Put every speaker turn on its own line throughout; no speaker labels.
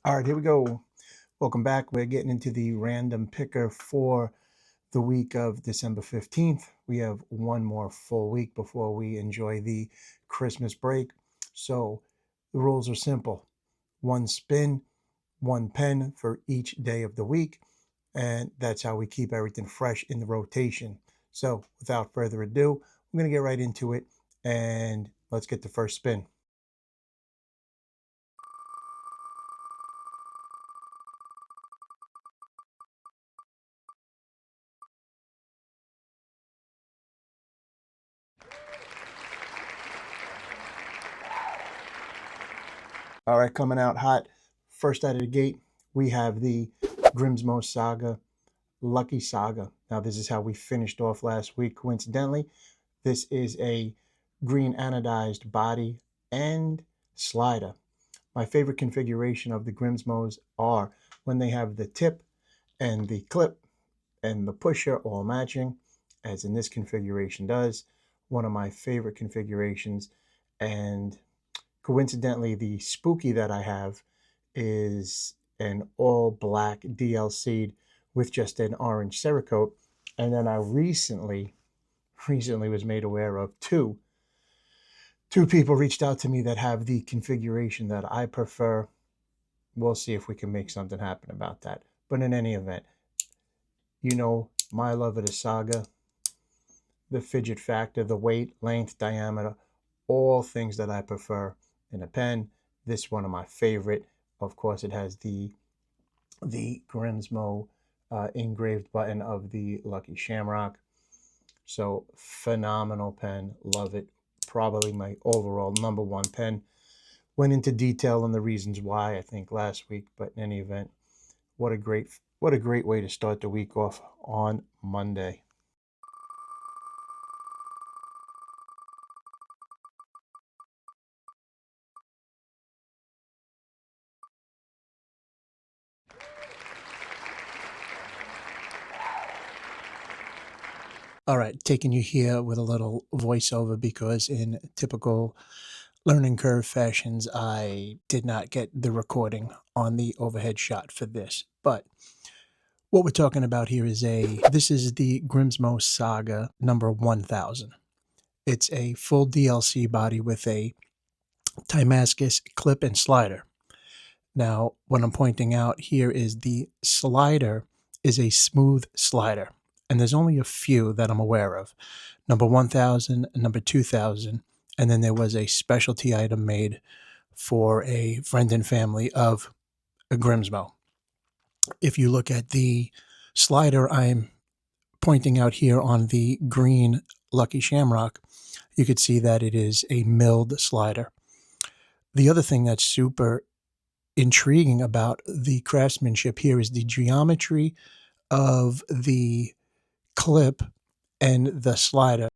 All right, here we go. Welcome back. We're getting into the random picker for the week of December 15th. We have one more full week before we enjoy the Christmas break. So the rules are simple. One spin, one pen for each day of the week. And that's how we keep everything fresh in the rotation. So without further ado, we're going to get right into it. And let's get the first spin. All right, coming out hot. First out of the gate, we have the Grimsmo Saga, Lucky Saga. Now, this is how we finished off last week. Coincidentally, this is a green anodized body and slider. My favorite configuration of the Grimsmos are when they have the tip and the clip and the pusher all matching, as in this configuration does. One of my favorite configurations. And coincidentally, the spooky that I have is an all black DLC'd with just an orange Cerakote. And then I recently was made aware of two people reached out to me that have the configuration that I prefer. We'll see if we can make something happen about that. But in any event, you know my love of the Saga, the fidget factor, the weight, length, diameter, all things that I prefer in a pen. This is one of my favorite. Of course, it has the Grimsmo engraved button of the Lucky Shamrock. So phenomenal pen, love it. Probably my overall number one pen. Went into detail on the reasons why, I think, last week, but in any event, what a great way to start the week off on Monday. All right, taking you here with a little voiceover because in typical learning curve fashions, I did not get the recording on the overhead shot for this. But what we're talking about here is this is the Grimsmo Saga number 1000. It's a full DLC body with a Timascus clip and slider. Now, what I'm pointing out here is the slider is a smooth slider, and there's only a few that I'm aware of. Number 1000, number 2000, and then there was a specialty item made for a friend and family of a Grimsmo. If you look at the slider I'm pointing out here on the green Lucky Shamrock, you could see that it is a milled slider. The other thing that's super intriguing about the craftsmanship here is the geometry of the clip and the slider.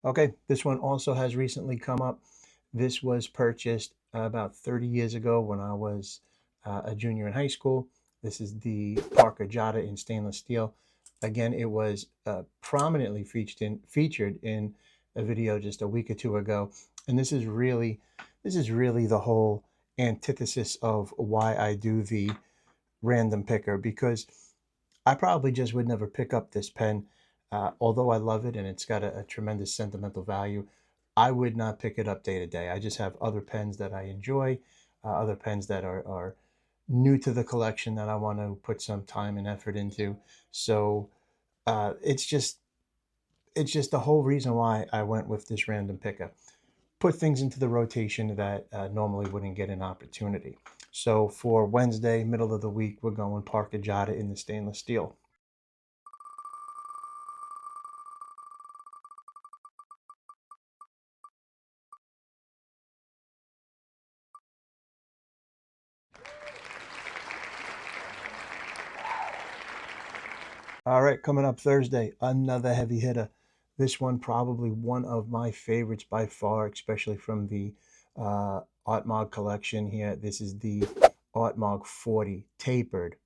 Okay, this one also has recently come up. This was purchased about 30 years ago when I was a junior in high school. This is the Parker Jotter in stainless steel. Again, it was prominently featured in a video just a week or two ago. And this is really the whole antithesis of why I do the random picker, because I probably just would never pick up this pen. Although I love it and it's got a tremendous sentimental value, I would not pick it up day to day. I just have other pens that I enjoy, other pens that are new to the collection that I want to put some time and effort into. So it's just the whole reason why I went with this random pickup. Put things into the rotation that normally wouldn't get an opportunity. So for Wednesday, middle of the week, we're going Parker Jotter in the stainless steel. All right, coming up Thursday, another heavy hitter. This one probably one of my favorites by far, especially from the Autmog collection here. This is the Autmog 40, tapered,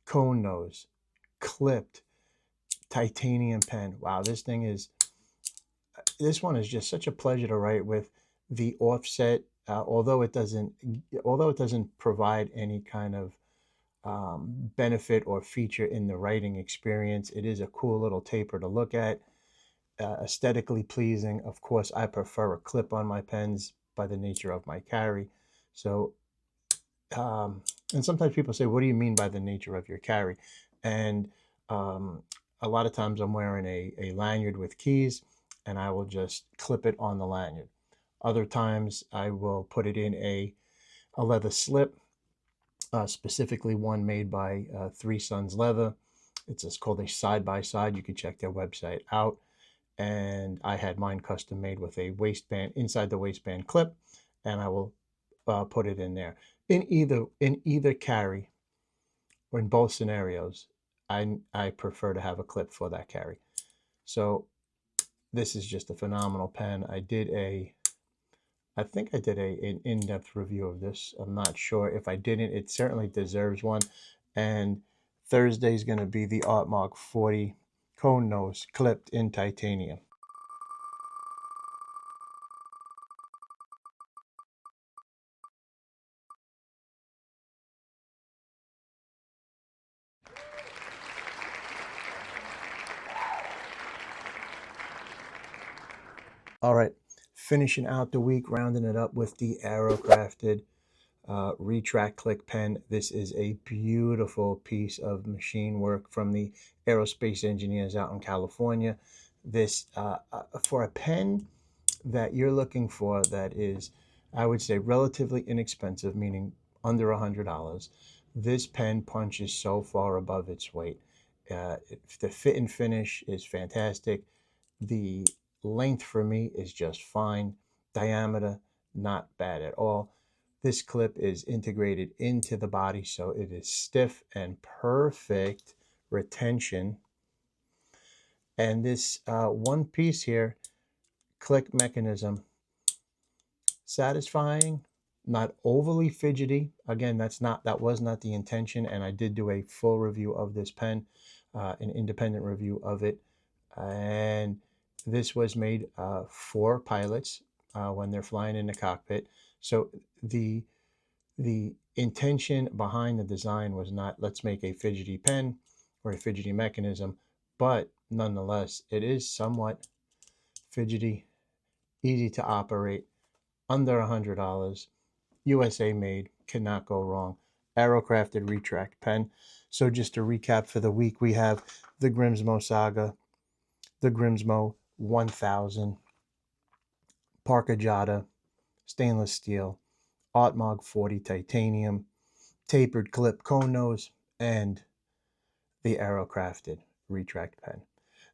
cone nose, clipped, titanium pen. Wow, this one is just such a pleasure to write with. The offset, although it doesn't provide any kind of benefit or feature in the writing experience, it is a cool little taper to look at. Aesthetically pleasing. Of course, I prefer a clip on my pens by the nature of my carry. So, and sometimes people say, what do you mean by the nature of your carry? And a lot of times I'm wearing a lanyard with keys, and I will just clip it on the lanyard. Other times I will put it in a leather slip, specifically one made by Three Sons Leather. It's just called a side-by-side. You can check their website out. And I had mine custom made with a waistband, inside the waistband clip, and I will put it in there. In either carry, or in both scenarios, I prefer to have a clip for that carry. So this is just a phenomenal pen. I think I did an in-depth review of this. I'm not sure. If I didn't, it certainly deserves one. And Thursday is going to be the Autmog 40 cone nose clipped in titanium. All right, finishing out the week, rounding it up with the Aerocrafted Retract Click Pen. This is a beautiful piece of machine work from the aerospace engineers out in California. This, for a pen that you're looking for that is, I would say, relatively inexpensive, meaning under $100, this pen punches so far above its weight. The fit and finish is fantastic. The length for me is just fine. Diameter, not bad at all. This clip is integrated into the body, so it is stiff and perfect retention. And this one piece here, click mechanism, satisfying, not overly fidgety. Again, that was not the intention, and I did do a full review of this pen, an independent review of it. And this was made for pilots when they're flying in the cockpit. So the intention behind the design was not, let's make a fidgety pen or a fidgety mechanism, but nonetheless, it is somewhat fidgety, easy to operate, under $100, USA made, cannot go wrong. Aerocrafted Retract Pen. So just to recap for the week, we have the Grimsmo Saga, the Grimsmo 1000, Parker Jotter Stainless Steel, Autmog 40 Titanium, tapered clip cone nose, and the Aerocrafted Retract Pen.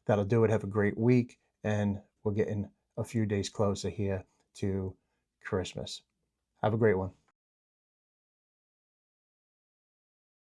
That'll do it. Have a great week, and we're getting a few days closer here to Christmas. Have a great one.